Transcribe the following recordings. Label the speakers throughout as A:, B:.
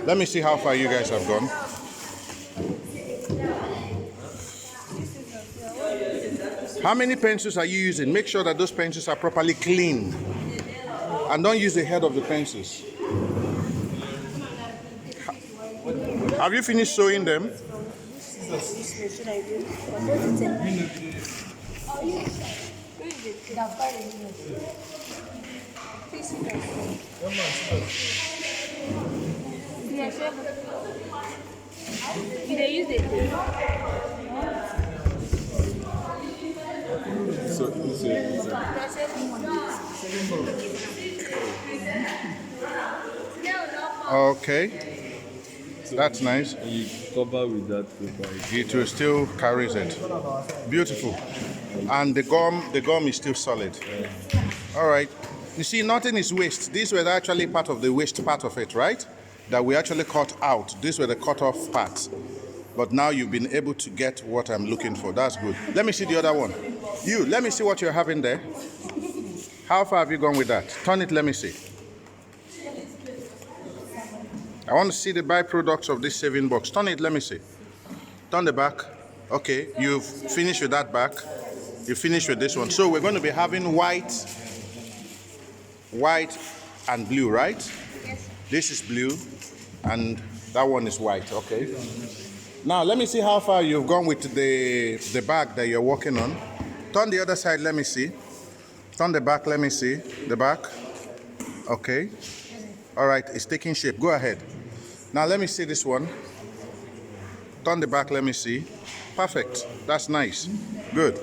A: Let me see how far you guys have gone. How many pencils are you using? Make sure that those pencils are properly clean. And don't use the head of the pencils. Have you finished sewing them? Okay, that's nice.
B: You cover with that paper.
A: It will still carries it. Beautiful. And the gum is still solid. All right. You see, nothing is waste. These were actually part of the waste part of it, right? That we actually cut out. These were the cut off parts. But now you've been able to get what I'm looking for. That's good. Let me see the other one. Let me see what you're having there. How far have you gone with that? Turn it, let me see. I want to see the byproducts of this saving box. Turn it, let me see. Turn the back. Okay, you've finished with that back. You finished with this one. So we're going to be having white and blue, right?
C: Yes.
A: This is blue and that one is white. Okay. Now let me see how far you've gone with the bag that you're working on. Turn the other side, let me see. Turn the back, let me see. The back. Okay. All right, it's taking shape. Go ahead. Now let me see this one. Turn the back, let me see. Perfect. That's nice. Good.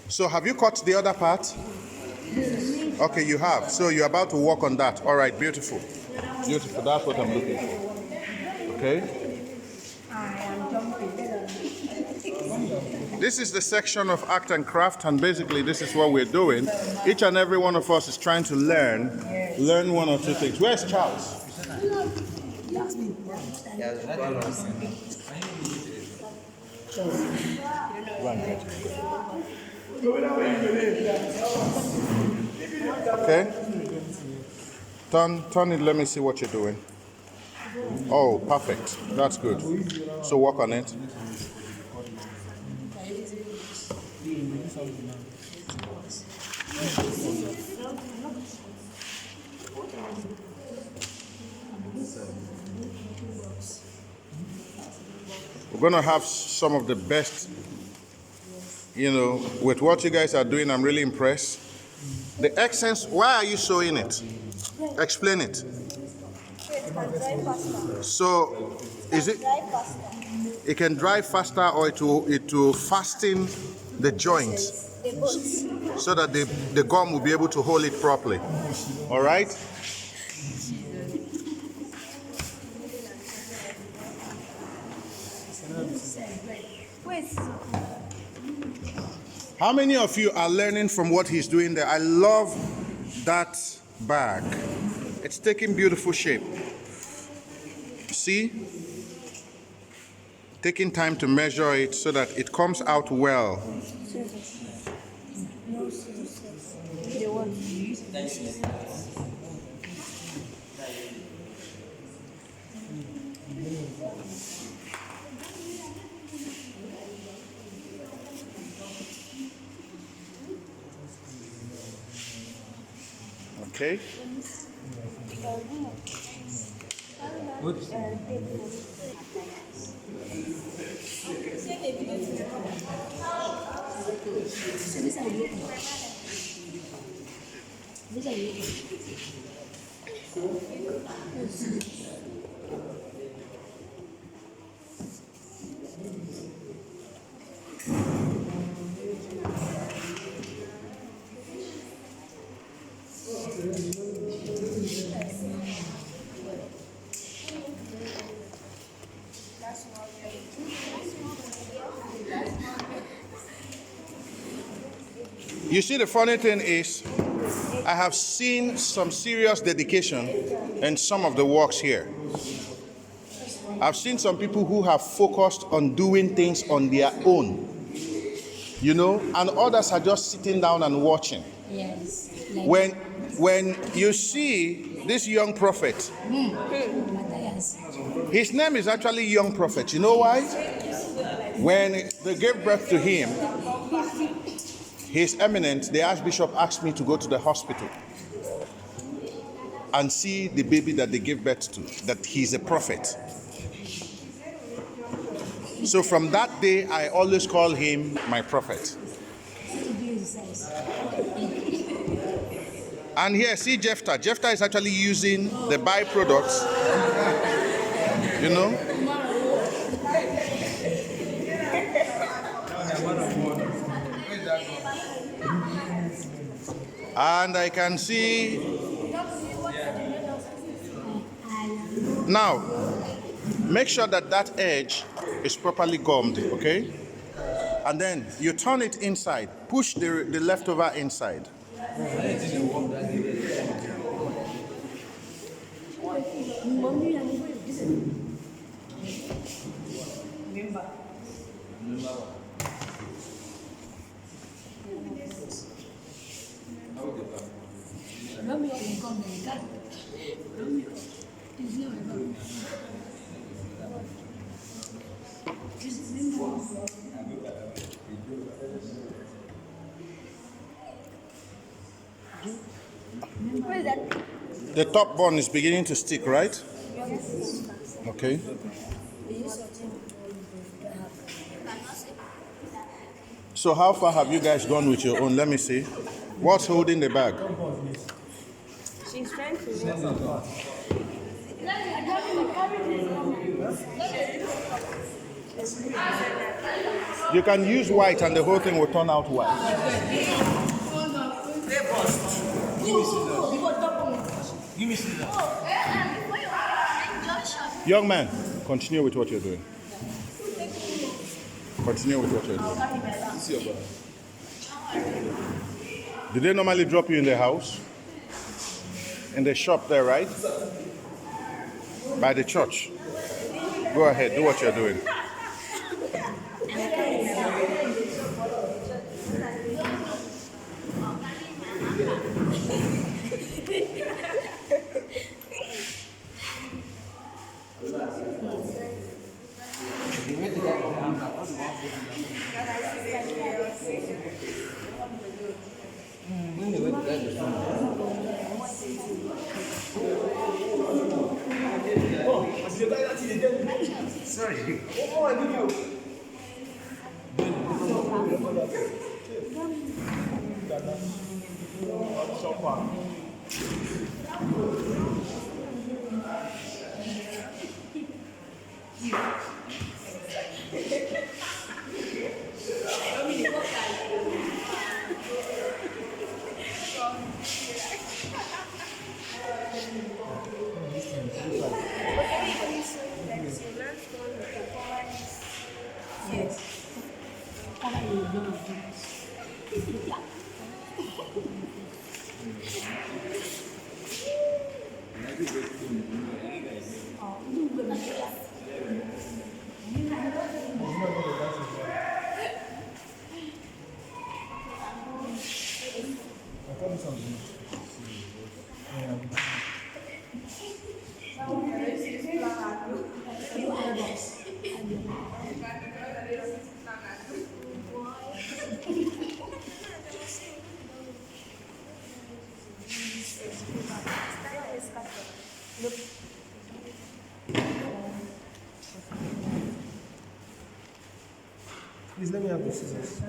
A: So have you cut the other part? Okay, you have. So you're about to work on that. All right, beautiful. Beautiful. That's what I'm looking for. Okay. This is the section of art and craft, and basically this is what we're doing. Each and every one of us is trying to learn one or two things. Where's Charles? Okay. Turn it, let me see what you're doing. Oh, perfect. That's good. So work on it. We're going to have some of the best, with what you guys are doing. I'm really impressed. The essence, why are you sewing it? Explain it. So, is it? It can dry faster, or it will fasten the joint so that the gum will be able to hold it properly. All right? How many of you are learning from what he's doing there? I love that bag. It's taking beautiful shape. See? Taking time to measure it so that it comes out well. Okay. You see, the funny thing is, I have seen some serious dedication in some of the works here. I've seen some people who have focused on doing things on their own, and others are just sitting down and watching.
C: Yes.
A: When you see this young prophet. His name is actually Young Prophet. You know why? When they gave birth to him, His Eminence, the Archbishop, asked me to go to the hospital and see the baby that they gave birth to, that he's a prophet. So from that day, I always call him my prophet. And here, see Jephthah. Jephthah is actually using the byproducts, you know. And I can see now, make sure that that edge is properly gummed, okay? And then you turn it inside, push the leftover inside. The top bone is beginning to stick, right? Okay. So how far have you guys gone with your own? Let me see. What's holding the bag?
C: She's trying to
A: You can use white and the whole thing will turn out white.
D: Give me scissors.
A: Young man, continue with what you're doing. Continue with what you're doing. Do they normally drop you in the house? In the shop there, right? By the church. Go ahead, do what you're doing.
D: Sorry. Please let me have the scissors.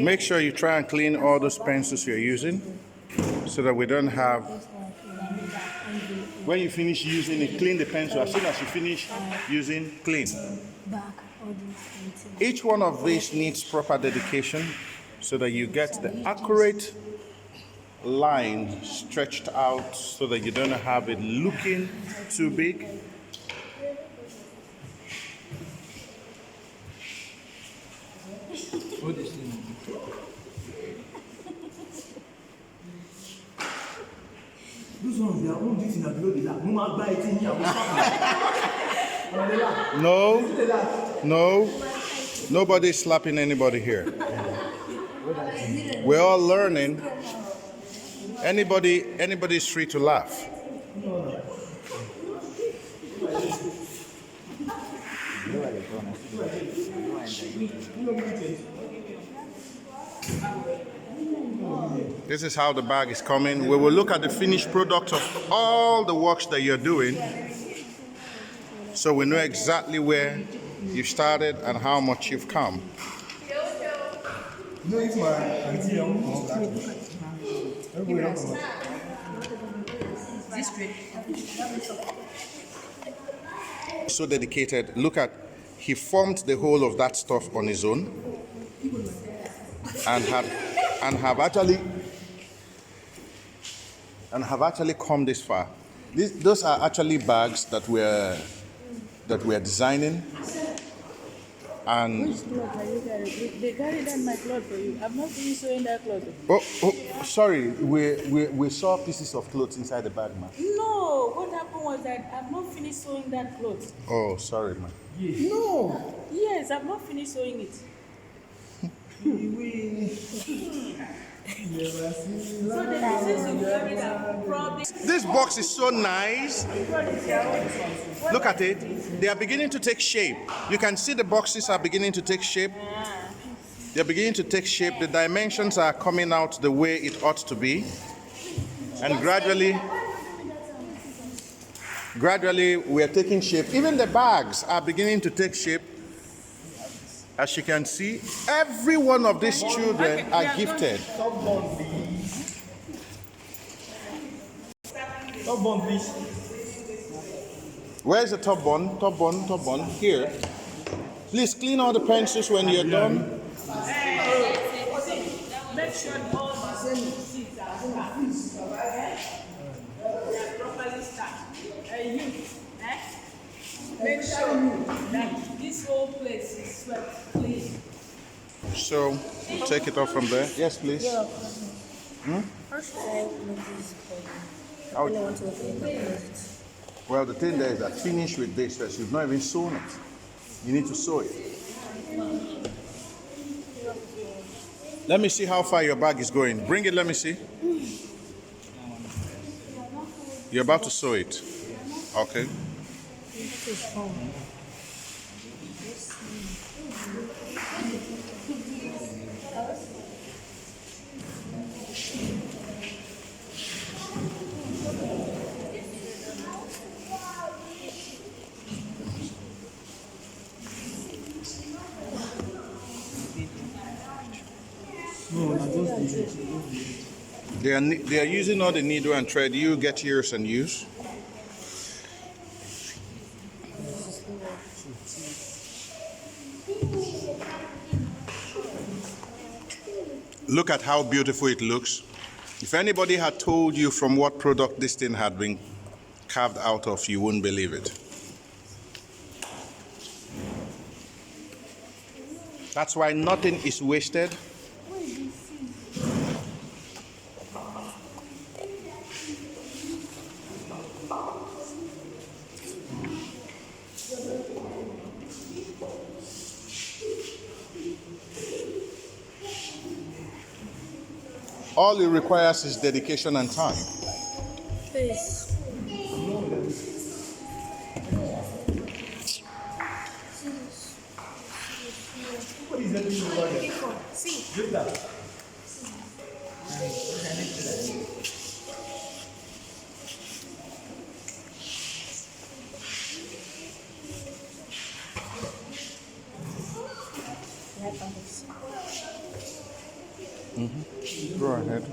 A: Make sure you try and clean all those pencils you're using so that we don't have. When you finish using it, clean the pencil. As soon as you finish using, clean. Each one of these needs proper dedication so that you get the accurate line stretched out so that you don't have it looking too big. No, nobody's slapping anybody here. We're all learning. Anybody is free to laugh. This is how the bag is coming. We will look at the finished product of all the works that you're doing, so we know exactly where you started and how much you've come.
D: You know, if my auntie everybody else.
A: So dedicated. Look at, he formed the whole of that stuff on his own, and have actually come this far. Those are actually bags that we're designing, and
C: Which cloth are you carrying? They carried on my cloth for you. I'm not finished sewing that cloth.
A: sorry, we saw pieces of clothes inside the bag, man.
C: No, what happened was that I'm not finished sewing that cloth.
A: Oh, sorry, man.
D: No.
C: Yes, I'm not finished sewing it. So the pieces you carried are probably.
A: This box is so nice. Look at it. They are beginning to take shape. You can see the boxes are beginning to take shape. They're beginning to take shape. The dimensions are coming out the way it ought to be. And gradually we are taking shape. Even the bags are beginning to take shape. As you can see, every one of these children are gifted.
D: Top bun, please.
A: Where's the top bun? Top bun. Here. Please clean all the pencils when you're done.
C: Make sure all the seats are properly stacked. Make sure that this whole place is swept clean.
A: So, take it off from there. Yes, please.
E: How should I make this I really want to open the closet.
A: Well, the thing there is that finish with this first. You've not even sewn it. You need to sew it. Let me see how far your bag is going. Bring it, let me see. You're about to sew it. Okay.
E: This is fun.
A: They are using all the needle and thread. You get yours and use. Look at how beautiful it looks. If anybody had told you from what product this thing had been carved out of, you wouldn't believe it. That's why nothing is wasted. All it requires is dedication and time.
E: Please.
D: What is that thing over there?
E: See.
D: Give that.
A: Go ahead.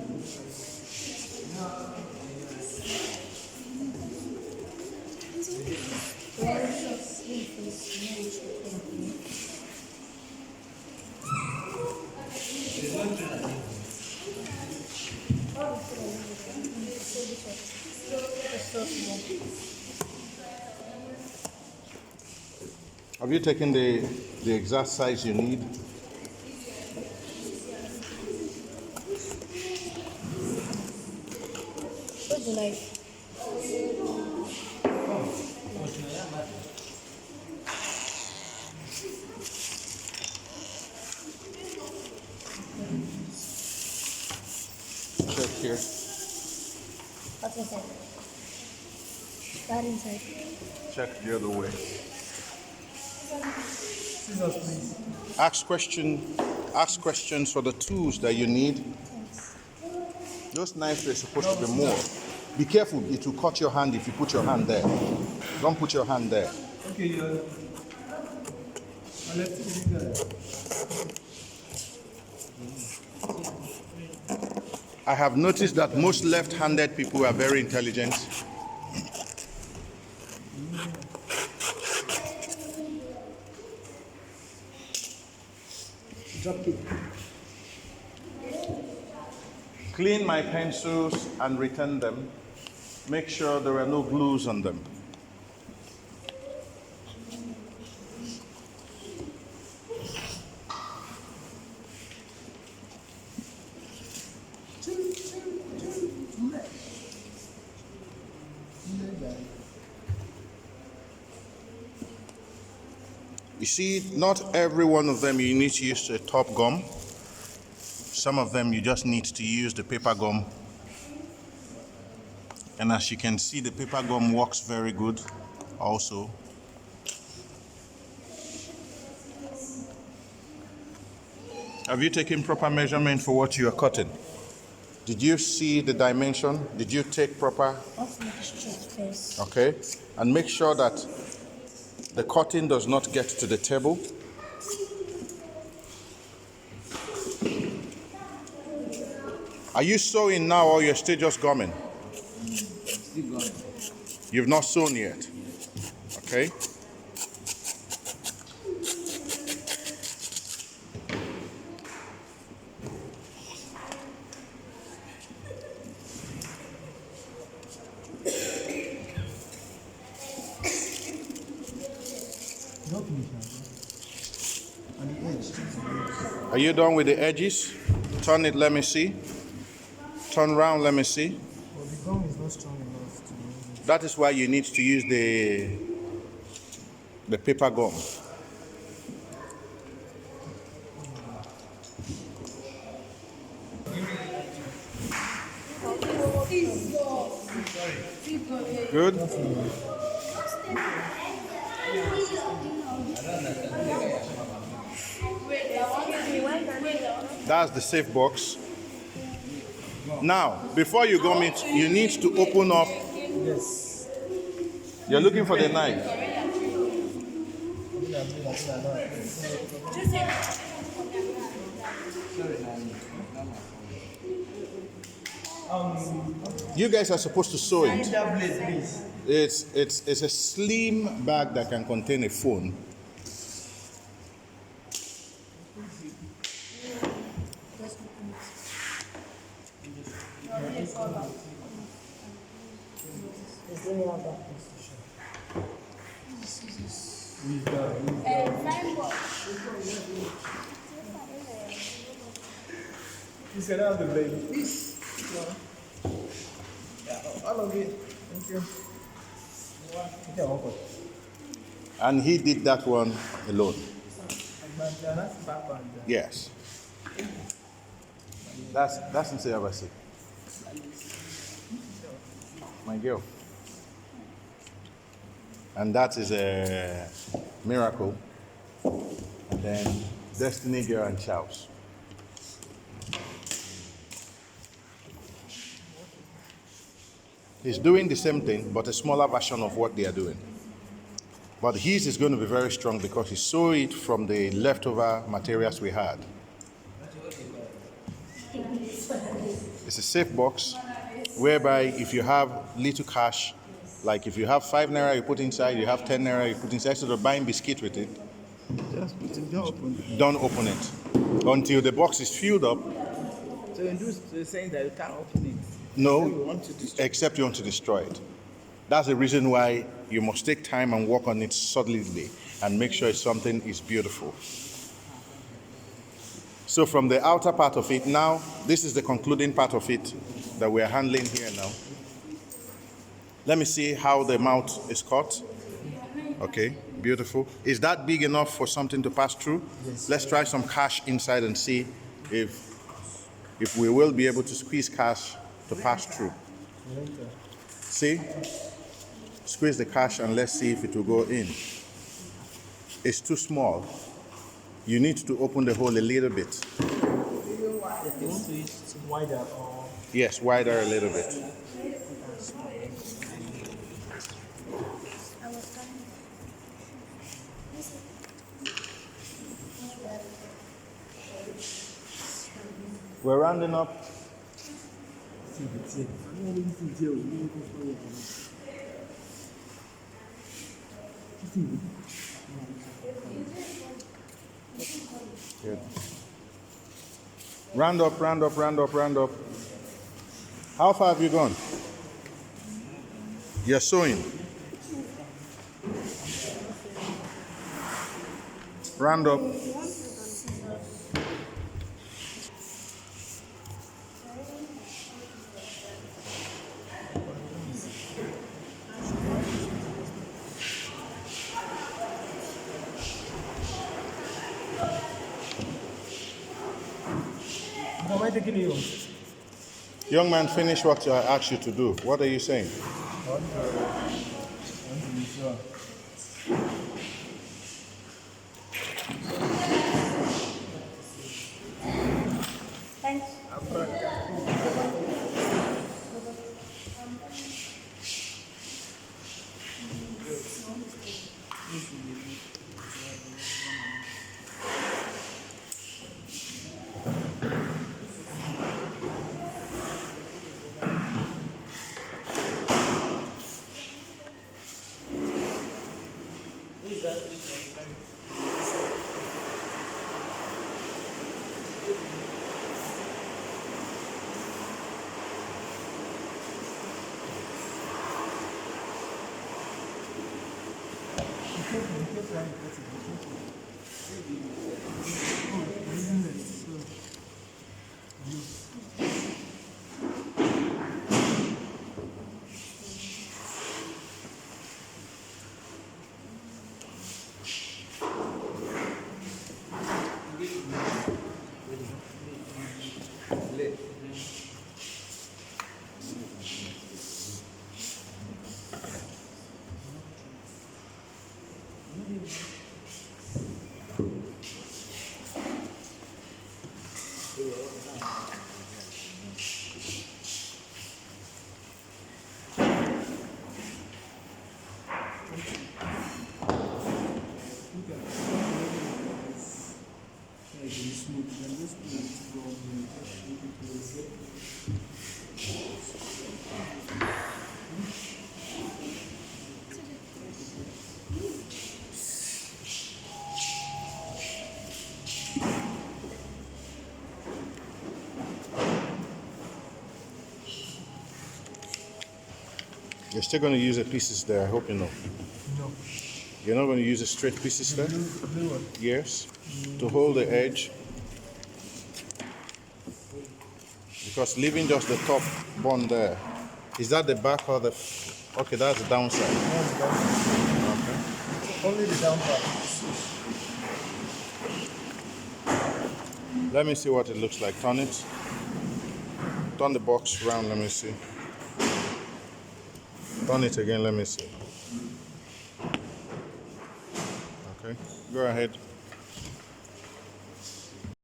A: Have you taken the exact size you need?
E: Where's the knife?
A: Check here.
E: What's inside? That inside.
A: Check the other way.
D: Scissors, please.
A: Ask questions for the tools that you need. Those knives are supposed to be more. Be careful, it will cut your hand if you put your hand there. Don't put your hand there.
D: Okay, let's do that.
A: I have noticed that most left-handed people are very intelligent.
D: Drop it.
A: Clean my pencils and return them. Make sure there are no glues on them. You see, not every one of them you need to use a top gum. Some of them you just need to use the paper gum. And as you can see, the paper gum works very good also. Have you taken proper measurement for what you are cutting? Did you see the dimension? Did you take proper?
E: Off my straight first.
A: Okay. And make sure that the cutting does not get to the table. Are you sewing now or you're still just gumming? You've not sewn yet. Okay.
D: Drop it. On the edge.
A: Are you done with the edges? Turn it, let me see. Turn round, let me see.
D: Well, the gum is not strong enough to.
A: That is why you need to use the paper gum. Good. That's the safe box. Now, before you gum it, you need to open up.
D: Yes.
A: You're looking for the knife. You guys are supposed to sew it.
D: That blade, please.
A: It's a slim bag that can contain a phone.
D: Please get out the blade. Please. Yeah, all of it. Thank you. Okay, one point.
A: And he did that one alone.
D: That's background.
A: Yes. That's in Sayabasi. My girl. And that is a miracle. And then Destiny Girl and Charles. He's doing the same thing, but a smaller version of what they are doing. But his is going to be very strong because he sewed it from the leftover materials we had. It's a safe box whereby if you have little cash, like if you have 5 naira you put inside, you have 10 naira you put inside, instead of buying biscuit with it,
D: Just put it, don't open it.
A: don't open it until the box is filled up.
F: So you're saying that you can't open it?
A: No,
F: You want to destroy.
A: except you want to destroy it. That's the reason why you must take time and work on it solidly and make sure something is beautiful. So from the outer part of it, now this is the concluding part of it that we are handling here now. Let me see how the mouth is cut. Okay, beautiful. Is that big enough for something to pass through?
D: Yes.
A: Let's try some cash inside and see if we will be able to squeeze cash to pass through. See? Squeeze the cash and let's see if it will go in. It's too small. You need to open the hole a little bit.
D: If you want to use it wider or
A: Yes, wider a little bit.
E: I was trying.
A: We're rounding up. Good. Round up, round up, round up, round up. How far have you gone? You're sewing. Round up.
D: How am I taking you?
A: Young man, finish what I asked you to do. What are you saying?
E: Thanks.
A: You're still going to use the pieces there, I hope you know.
D: No.
A: You're not going to use the straight pieces there?
D: Blue one.
A: Yes. To hold the edge. Because leaving just the top bond there. Is that the back or the... Okay, that's the downside.
D: That's the downside.
A: Okay.
D: Only the downside.
A: Let me see what it looks like. Turn it. Turn the box round, let me see. Turn it again, let me see. Okay, go ahead.